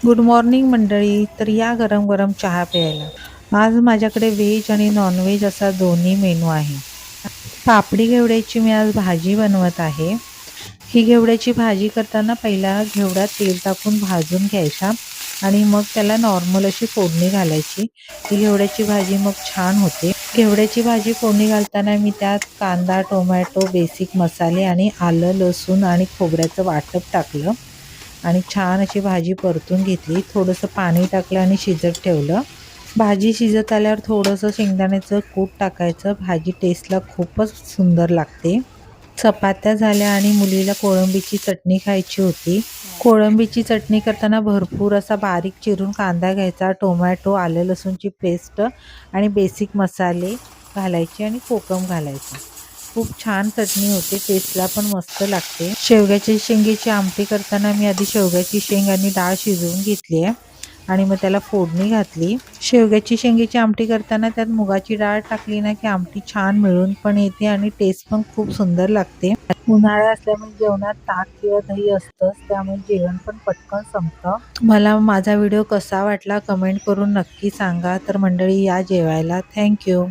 Good morning मंडळी. तर या गरम गरम चहा प्यायला. आज माझ्याकडे व्हेज आणि नॉनव्हेज असा दोन्ही मेनू आहे. पापडी घेवड्याची मी आज भाजी बनवत आहे. ही घेवड्याची भाजी करताना पहिला घेवडा तेल टाकून भाजून घ्यायचा आणि मग त्याला नॉर्मल अशी फोडणी घालायची. ही घेवड्याची भाजी मग छान होते. घेवड्याची भाजी फोडणी घालताना मी त्यात कांदा, टोमॅटो, बेसिक मसाले आणि आलं, लसूण आणि खोबऱ्याचं वाटप टाकलं आणि छान अशी भाजी परतून घेतली. थोडंसं पाणी टाकलं आणि शिजत ठेवलं. भाजी शिजत आल्यावर थोडंसं शेंगदाण्याचं कूट टाकायचं. भाजी टेस्टला खूपच सुंदर लागते. चपात्या झाल्या आणि मुलीला कोळंबीची चटणी खायची होती. कोळंबीची चटणी करताना भरपूर असा बारीक चिरून कांदा घ्यायचा, टोमॅटो, आलं लसूणची पेस्ट आणि बेसिक मसाले घालायचे आणि कोकम घालायचं. खूप छान चटणी होते, टेस्टला पण मस्त लागते. शेवग्याची शेंगेची आमटी करताना मी आधी शेवग्याची शेंग आणि डाळ शिजवून घेतली आहे आणि मग त्याला फोडणी घातली. शेवग्याची शेंगेची आमटी करताना त्यात मुगाची डाळ टाकली ना की आमटी छान मिळून पण येते आणि टेस्ट पण खूप सुंदर लागते. उन्हाळा असल्यामुळे जेवणात ताक किंवा दही असतंच, त्यामुळे जेवण पण पटकन संपतं. मला माझा व्हिडिओ कसा वाटला कमेंट करून नक्की सांगा. तर मंडळी या जेवायला. थँक्यू.